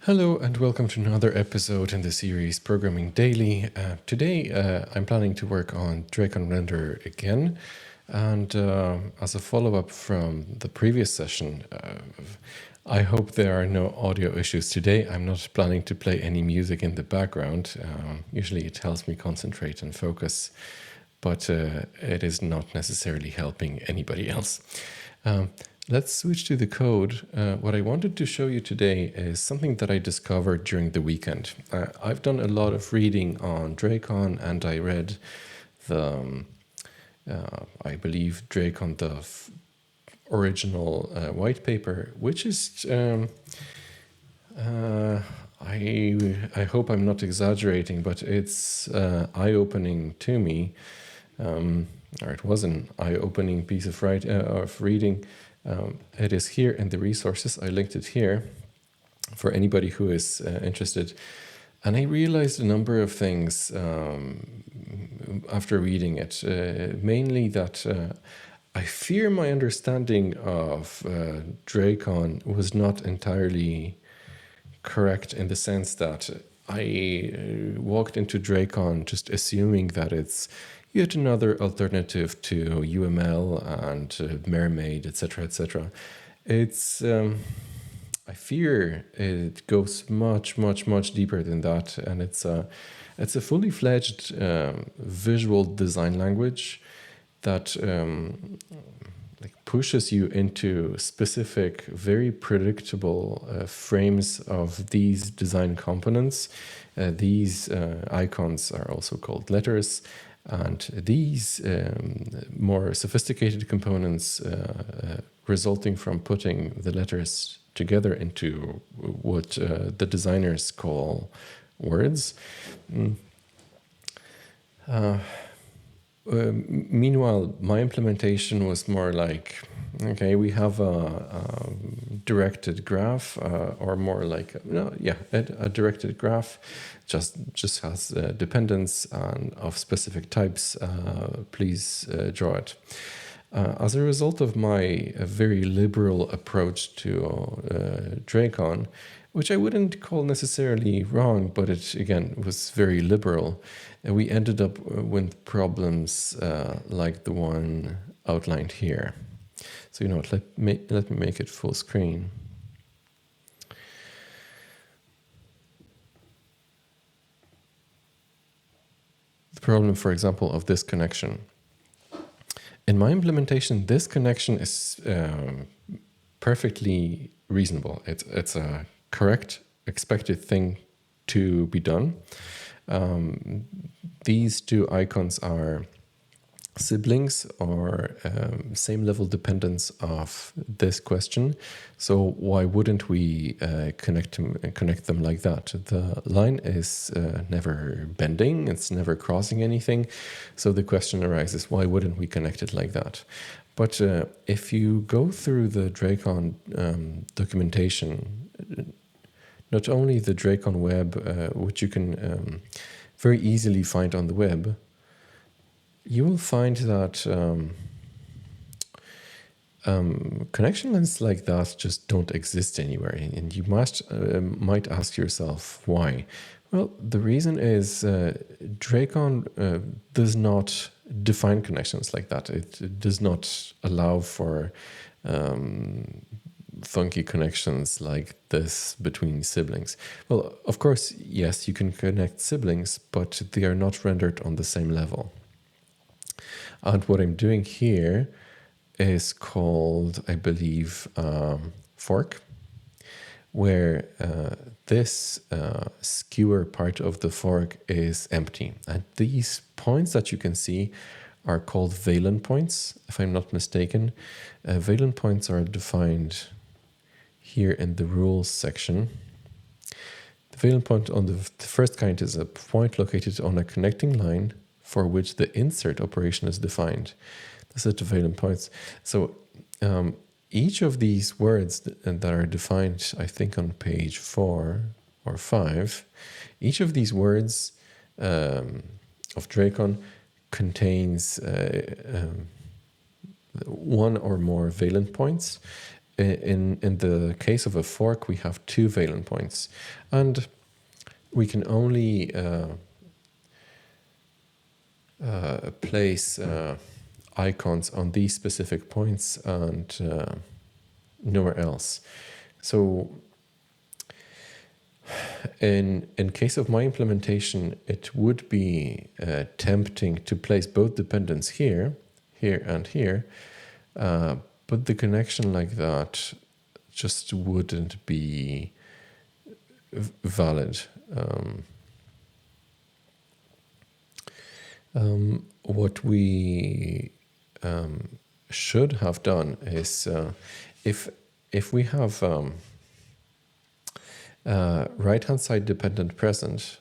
Hello and welcome to another episode in the series Programming Daily. Today I'm planning to work on drakon render again, and as a follow-up from the previous session, I hope there are no audio issues today. I'm not planning to play any music in the background. Usually it helps me concentrate and focus, but it is not necessarily helping anybody else. Let's switch to the code. What I wanted to show you today is something that I discovered during the weekend. I've done a lot of reading on drakon, and I read the, I believe, drakon, the original white paper, which is, I hope I'm not exaggerating, but it's eye-opening to me. Or it was an eye-opening piece of reading. It is here in the resources. I linked it here for anybody who is interested. And I realized a number of things after reading it. Mainly that I fear my understanding of drakon was not entirely correct, in the sense that I walked into drakon just assuming that it's yet another alternative to UML and Mermaid, etc., etc. It's I fear it goes much, much, much deeper than that, and it's a fully fledged visual design language that pushes you into specific, very predictable frames of these design components. These icons are also called letters, and these more sophisticated components resulting from putting the letters together into what the designers call words. Meanwhile, my implementation was more like, okay, we have a directed graph, or more like, a directed graph, just has dependence and of specific types. Please draw it. As a result of my very liberal approach to drakon, which I wouldn't call necessarily wrong, but it again was very liberal, we ended up with problems like the one outlined here. So you know what, let me make it full screen. The problem, for example, of this connection. In my implementation, this connection is perfectly reasonable. It's a correct, expected thing to be done. These two icons are siblings or same level dependence of this question. So why wouldn't we connect them like that? The line is never bending, it's never crossing anything. So the question arises, why wouldn't we connect it like that? But if you go through the drakon documentation, not only the drakon web, which you can very easily find on the web, you will find that connection lengths like that just don't exist anywhere, and you might ask yourself why. Well, the reason is drakon does not define connections like that. It does not allow for funky connections like this between siblings. Well, of course, yes, you can connect siblings, but they are not rendered on the same level. And what I'm doing here is called, I believe, fork, where this skewer part of the fork is empty. And these points that you can see are called valent points, if I'm not mistaken. Valent points are defined here in the rules section. The valent point on the first kind is a point located on a connecting line for which the insert operation is defined. These are the valent points. So each of these words that are defined, I think on page 4 or 5, each of these words of drakon contains one or more valent points. in the case of a fork, we have two valent points, and we can only place icons on these specific points and nowhere else. So in case of my implementation, it would be tempting to place both dependents here, here, and here, but the connection like that just wouldn't be valid. What we should have done is if we have right-hand side dependent present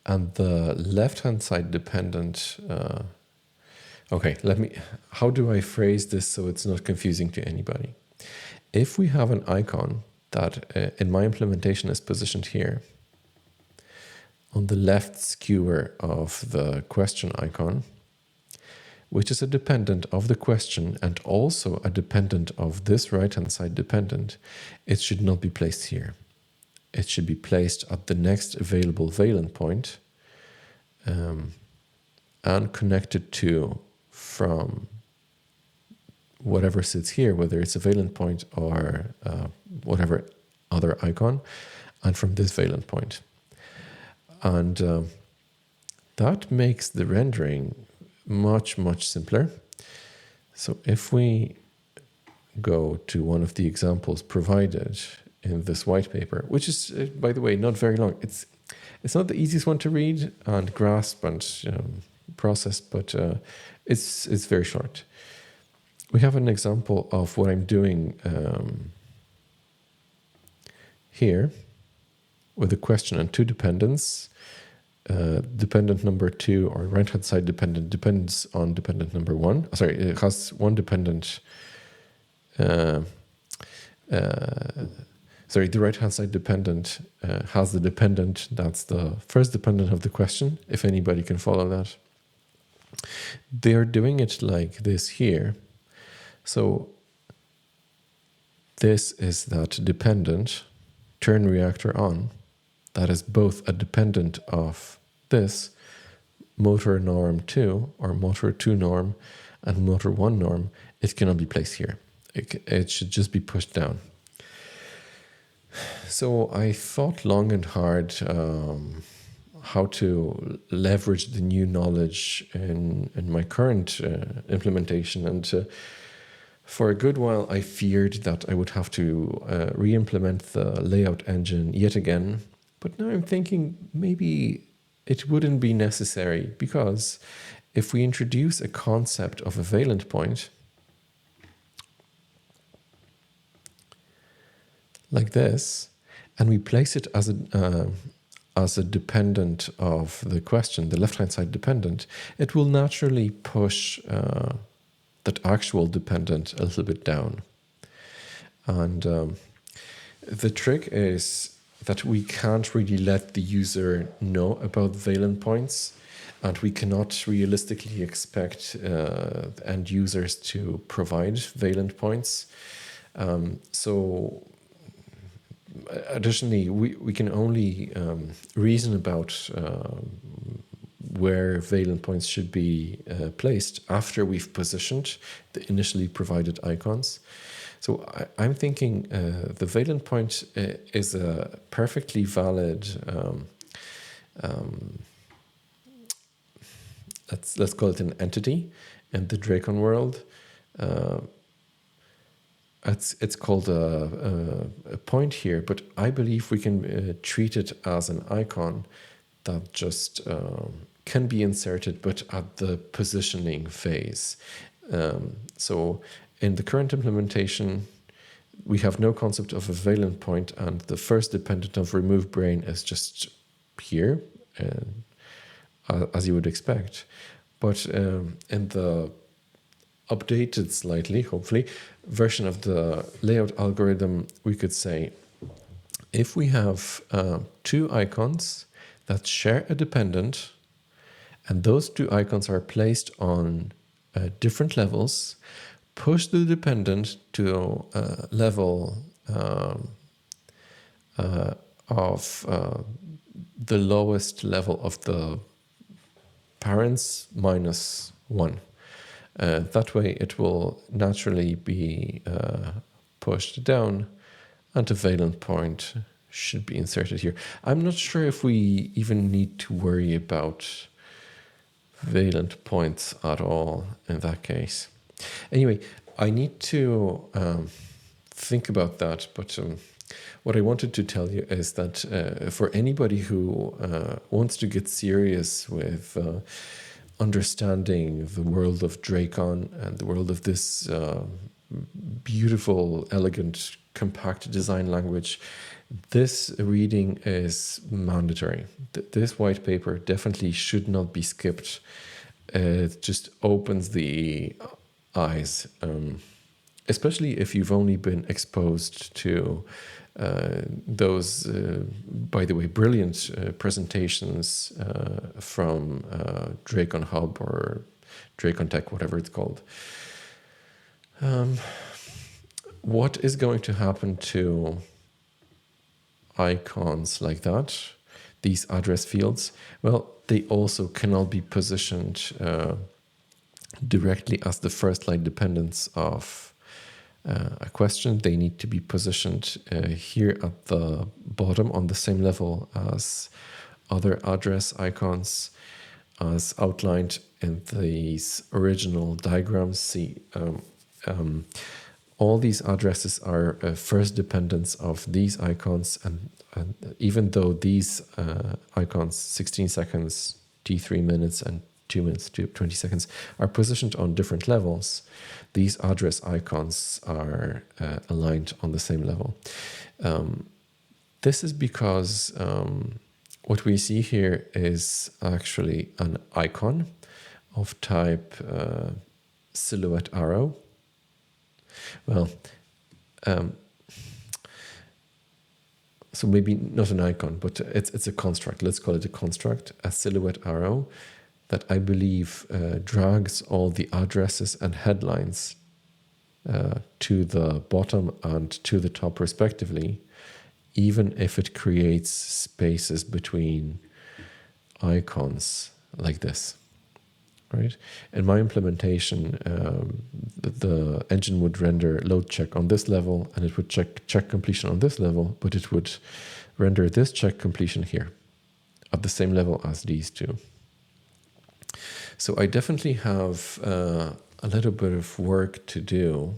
and the left-hand side dependent. Okay, how do I phrase this so it's not confusing to anybody? If we have an icon that in my implementation is positioned here on the left skewer of the question icon, which is a dependent of the question and also a dependent of this right-hand side dependent, it should not be placed here. It should be placed at the next available valent point and connected to from whatever sits here, whether it's a valent point or whatever other icon, and from this valent point. And that makes the rendering much, much simpler. So if we go to one of the examples provided in this white paper, which is, by the way, not very long. It's not the easiest one to read and grasp and process, but it's very short. We have an example of what I'm doing here with a question and two dependents. Dependent number 2 or right-hand side dependent depends on dependent number 1. Sorry, it has one dependent. Sorry, the right-hand side dependent has the dependent. That's the first dependent of the question, if anybody can follow that. They're doing it like this here. So this is that dependent, turn reactor on. That is both a dependent of this, motor norm 2 or motor 2 norm and motor 1 norm. It cannot be placed here. It should just be pushed down. So I thought long and hard how to leverage the new knowledge in my current implementation. And for a good while, I feared that I would have to re-implement the layout engine yet again. But now I'm thinking maybe it wouldn't be necessary, because if we introduce a concept of a valent point, like this, and we place it as a dependent of the question, the left-hand side dependent, it will naturally push that actual dependent a little bit down. And the trick is that we can't really let the user know about valent points, and we cannot realistically expect end users to provide valent points. So additionally, we can only reason about where valent points should be placed after we've positioned the initially provided icons. So I'm thinking the valent point is a perfectly valid, let's call it an entity in the drakon world. It's called a point here, but I believe we can treat it as an icon that just can be inserted, but at the positioning phase. So in the current implementation, we have no concept of a valent point, and the first dependent of remove brain is just here, as you would expect. But in the updated slightly, hopefully, version of the layout algorithm, we could say, if we have two icons that share a dependent, and those two icons are placed on different levels, push the dependent to a level of the lowest level of the parents minus 1. That way it will naturally be pushed down, and a valent point should be inserted here. I'm not sure if we even need to worry about valent points at all in that case. Anyway, I need to think about that, but what I wanted to tell you is that for anybody who wants to get serious with understanding the world of drakon and the world of this beautiful, elegant, compact design language, this reading is mandatory. This white paper definitely should not be skipped. It just opens the eyes, especially if you've only been exposed to those, by the way, brilliant presentations from Drakon Hub or Drakon Tech, whatever it's called. What is going to happen to icons like that, these address fields? Well, they also cannot be positioned directly as the first line dependence of a question. They need to be positioned here at the bottom on the same level as other address icons as outlined in these original diagrams. See, all these addresses are first dependents of these icons, and even though these icons 16 seconds, T3 minutes, and 2 minutes to 20 seconds are positioned on different levels, these address icons are aligned on the same level. This is because what we see here is actually an icon of type silhouette arrow. Well, so maybe not an icon, but it's a construct. Let's call it a construct, a silhouette arrow that I believe drags all the addresses and headlines to the bottom and to the top respectively, even if it creates spaces between icons like this. Right? In my implementation, the engine would render load check on this level, and it would check completion on this level, but it would render this check completion here at the same level as these two. So I definitely have a little bit of work to do,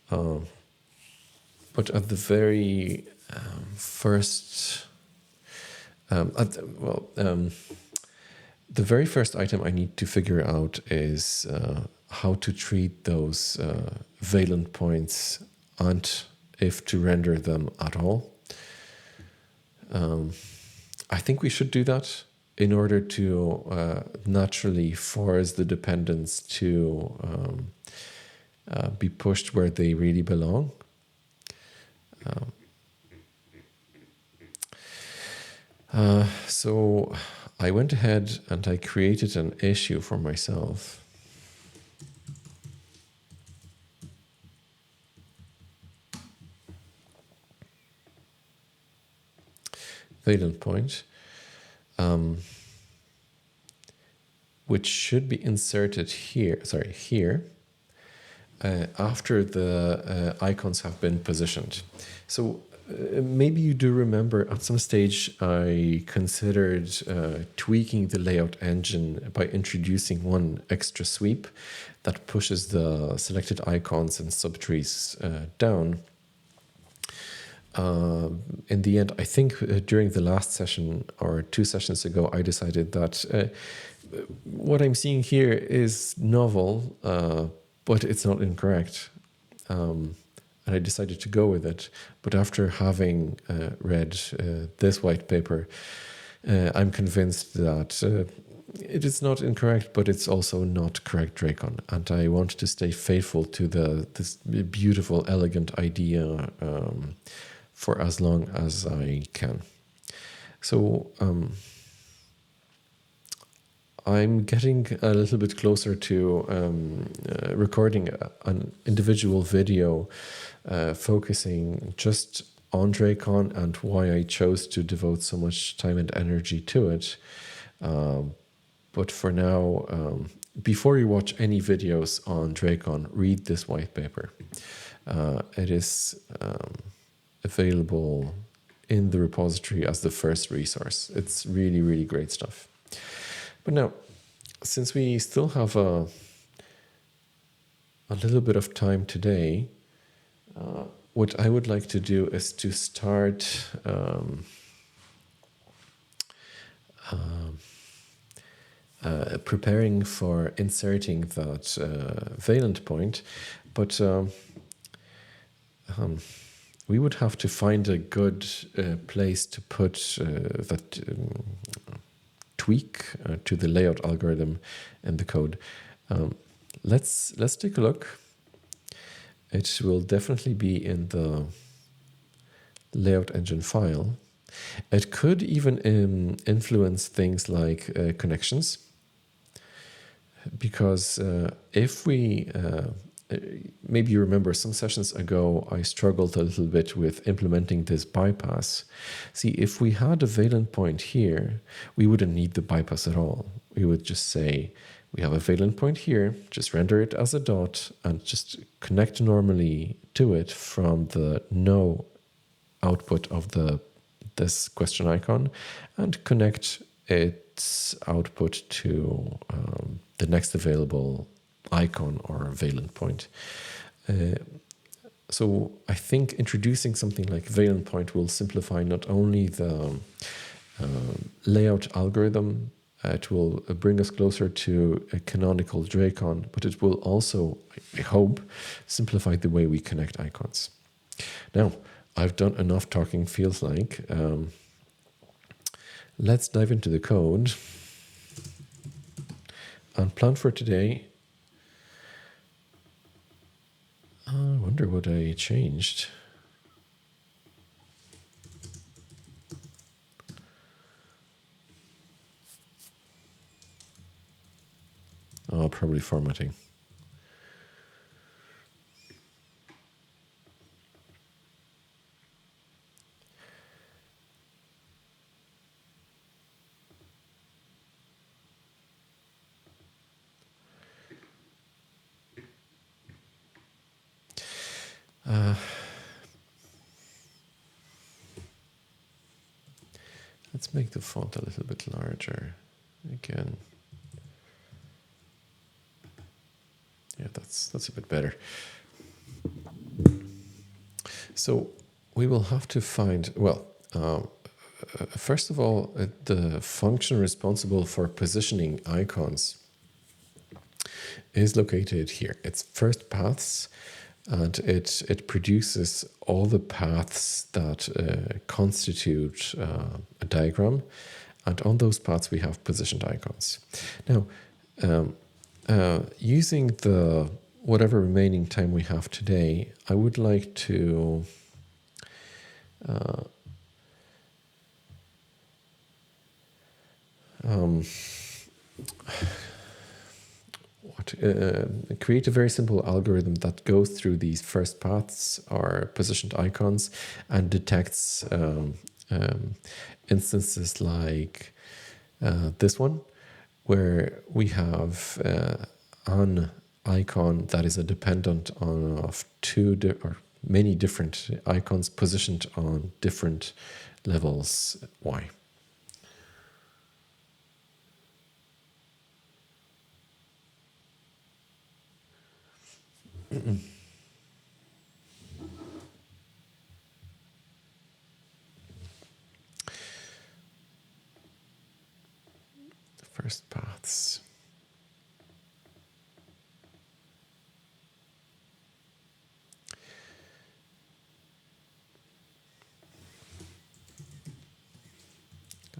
but at the very first, the very first item I need to figure out is how to treat those valent points and if to render them at all. I think we should do that in order to naturally force the dependents to be pushed where they really belong. So I went ahead and I created an issue for myself. Valent point, which should be inserted here, here, after the icons have been positioned. So maybe you do remember at some stage I considered tweaking the layout engine by introducing one extra sweep that pushes the selected icons and subtrees down. In the end, I think during the last session or 2 sessions ago, I decided that what I'm seeing here is novel, but it's not incorrect. And I decided to go with it. But after having read this white paper, I'm convinced that it is not incorrect, but it's also not correct Drakon. And I want to stay faithful to this beautiful, elegant idea for as long as I can. So I'm getting a little bit closer to recording an individual video focusing just on drakon and why I chose to devote so much time and energy to it. But for now, before you watch any videos on drakon, read this white paper. It is available in the repository as the first resource. It's really, really great stuff. But now, since we still have a little bit of time today, what I would like to do is to start preparing for inserting that valent point, but we would have to find a good place to put that tweak to the layout algorithm in the code. Let's take a look. It will definitely be in the layout engine file. It could even influence things like connections, because if we maybe you remember some sessions ago I struggled a little bit with implementing this bypass. See, if we had a valent point here, we wouldn't need the bypass at all. We would just say we have a valent point here, just render it as a dot and just connect normally to it from the no output of this question icon and connect its output to the next available icon or valent point. So I think introducing something like valent point will simplify not only the layout algorithm, it will bring us closer to a canonical drakon, but it will also, I hope, simplify the way we connect icons. Now, I've done enough talking, feels like. Let's dive into the code. And plan for today. I wonder what I changed. Oh, probably formatting. Let's make the font a little bit larger again. Yeah, that's a bit better. So we will have to find, well, first of all, the function responsible for positioning icons is located here. It's first paths, and it produces all the paths that constitute a diagram. And on those paths, we have positioned icons. Now, using the whatever remaining time we have today, I would like to create a very simple algorithm that goes through these first paths or positioned icons and detects instances like this one, where we have an icon that is a dependent of or many different icons positioned on different levels Y. First paths.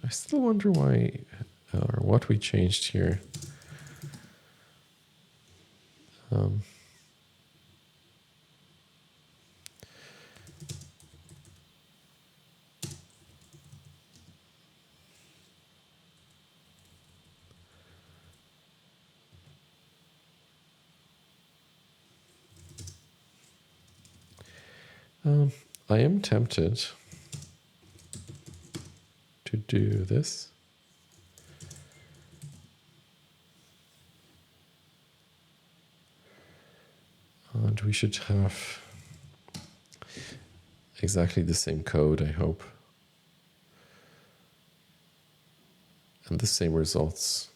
I still wonder why or what we changed here. I am tempted to do this. And we should have exactly the same code, I hope. And the same results.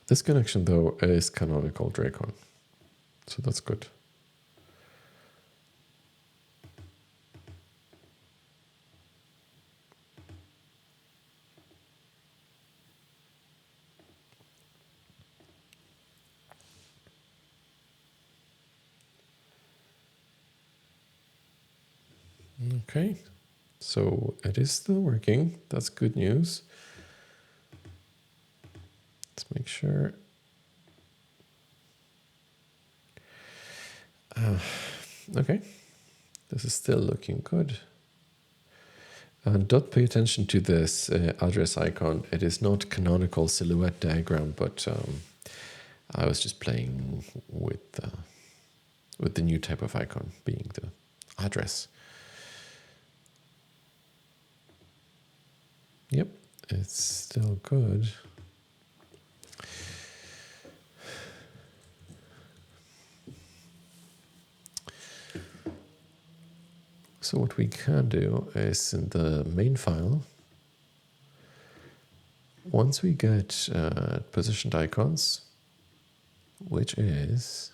This connection, though, is canonical drakon. So that's good. Okay, so it is still working. That's good news. Let's make sure. Okay, this is still looking good. And don't pay attention to this address icon. It is not canonical silhouette diagram, but I was just playing with the new type of icon being the address. Yep, it's still good. So what we can do is in the main file, once we get positioned icons, which is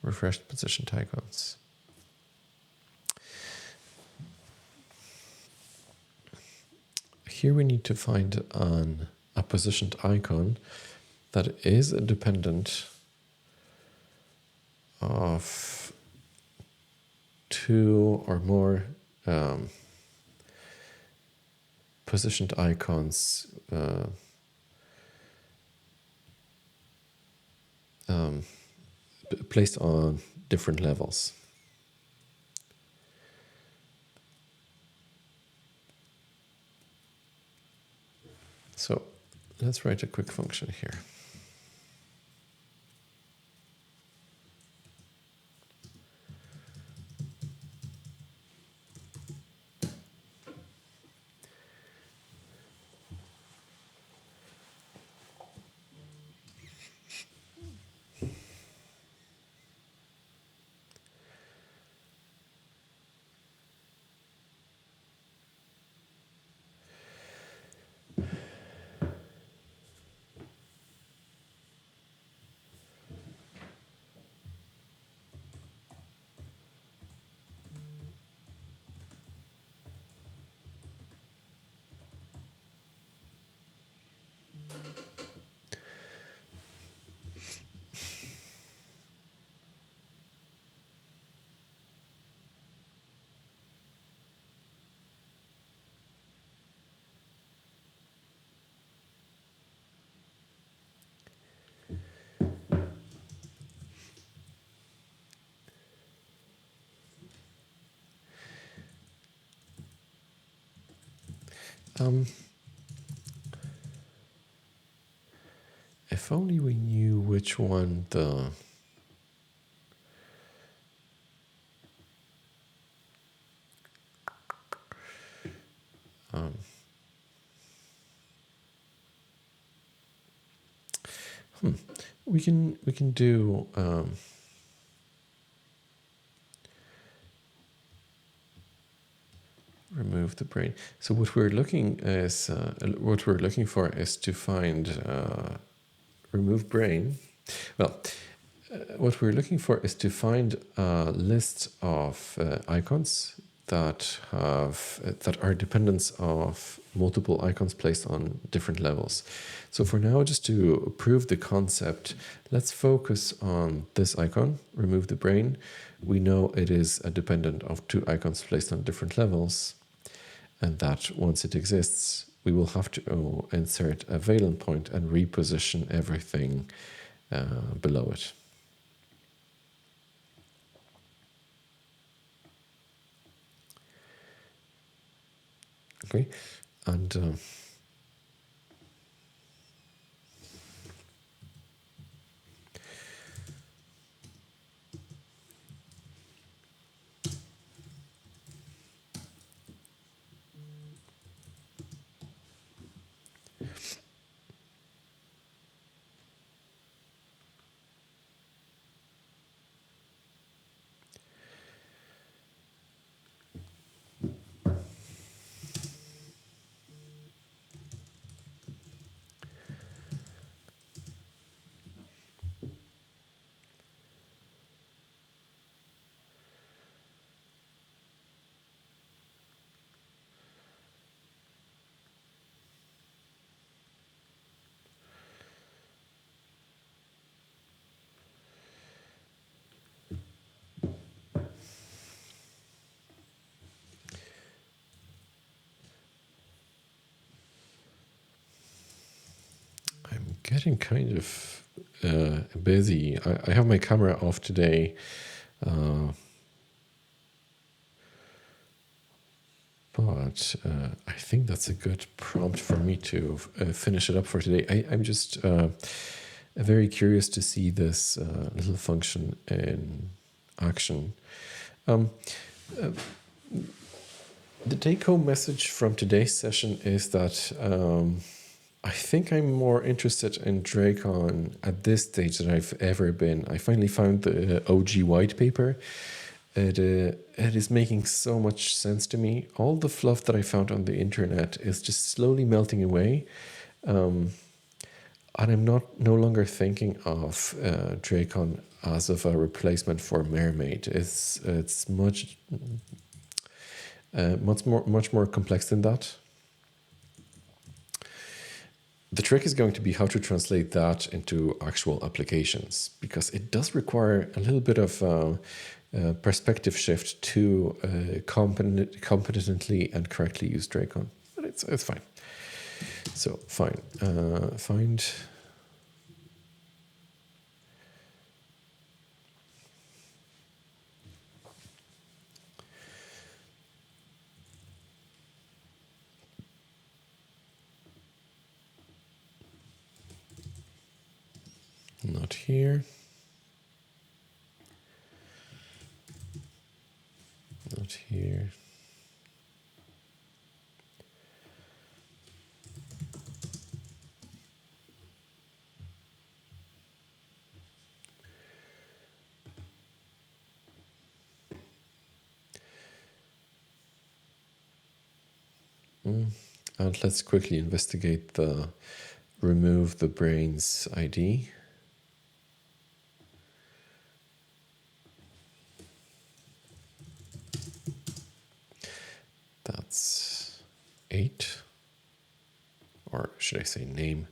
refreshed positioned icons. Here we need to find a positioned icon that is independent of two or more positioned icons placed on different levels. So let's write a quick function here. If only we knew which one the we can do remove the brain. So what we're looking for is to find remove brain. Well, what we're looking for is to find a list of icons that are dependents of multiple icons placed on different levels. So for now, just to prove the concept, let's focus on this icon, remove the brain. We know it is a dependent of two icons placed on different levels, and that once it exists, we will have to insert a valent point and reposition everything below it. exactly. And I'm getting kind of busy. I have my camera off today. Uh, But I think that's a good prompt for me to finish it up for today. I'm just very curious to see this little function in action. Um, uh, the take-home message from today's session is that I think I'm more interested in drakon at this stage than I've ever been. I finally found the OG white paper. It is making so much sense to me. All the fluff that I found on the internet is just slowly melting away. Um, and I'm no longer thinking of drakon as of a replacement for mermaid. It's much more complex than that. The trick is going to be how to translate that into actual applications, because it does require a little bit of perspective shift to competently and correctly use drakon. But it's fine. So fine. Find. Not here. Not here. And let's quickly investigate the remove the brains ID. That's 8. Or should I say name?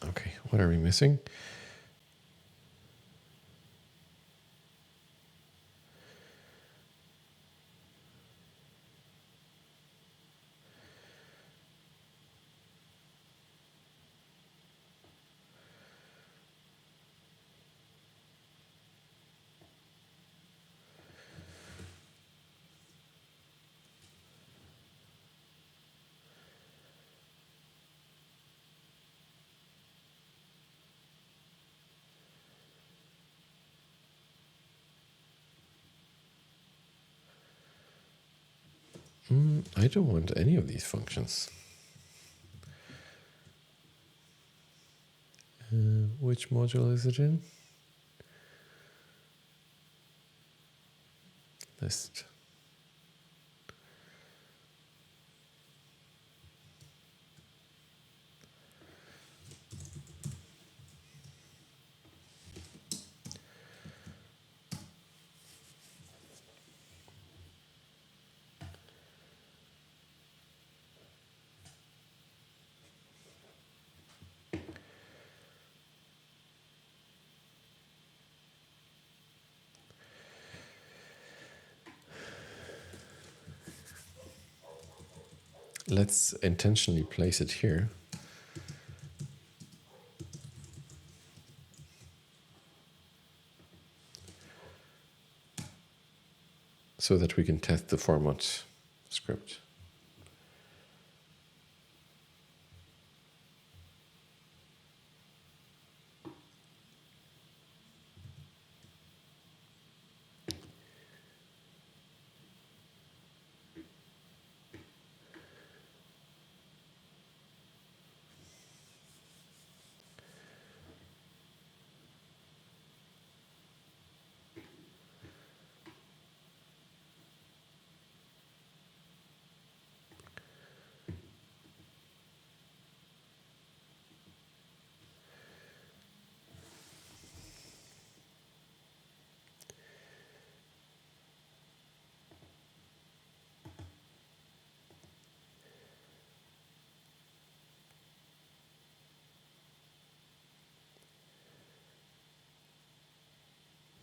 Okay, what are we missing? I don't want any of these functions. Which module is it in? List. let's intentionally place it here. So that we can test the format script.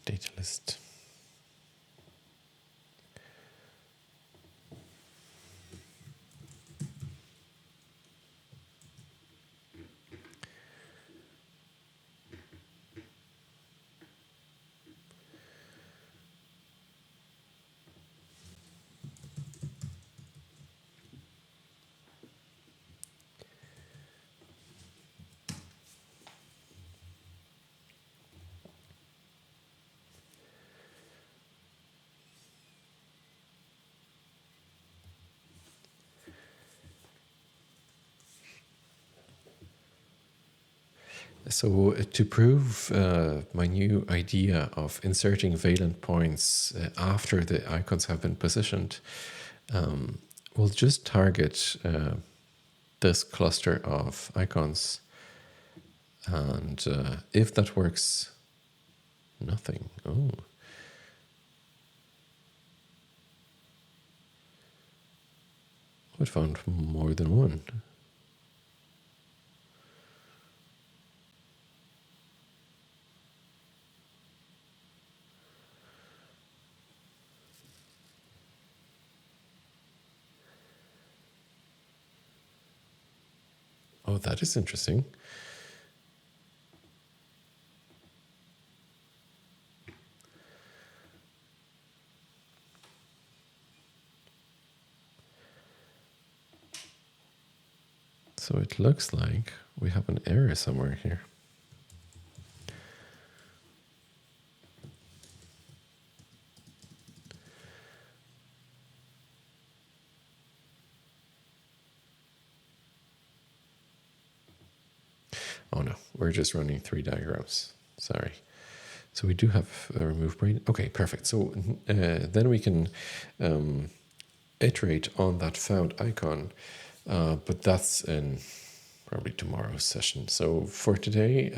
Data list. So to prove my new idea of inserting valent points after the icons have been positioned, we'll just target this cluster of icons. And if that works, nothing. Oh. I found more than one. Oh, that is interesting. So it looks like we have an error somewhere here. Oh no, we're just running 3 diagrams. Sorry. So we do have a remove brain. Okay, perfect. So then we can iterate on that found icon, but that's in probably tomorrow's session. So for today,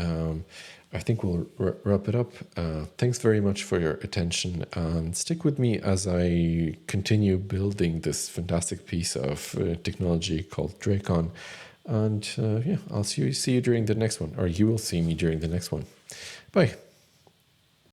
I think we'll wrap it up. Thanks very much for your attention, and stick with me as I continue building this fantastic piece of technology called Drakon. And yeah, I'll see you during the next one, or you will see me during the next one. Bye.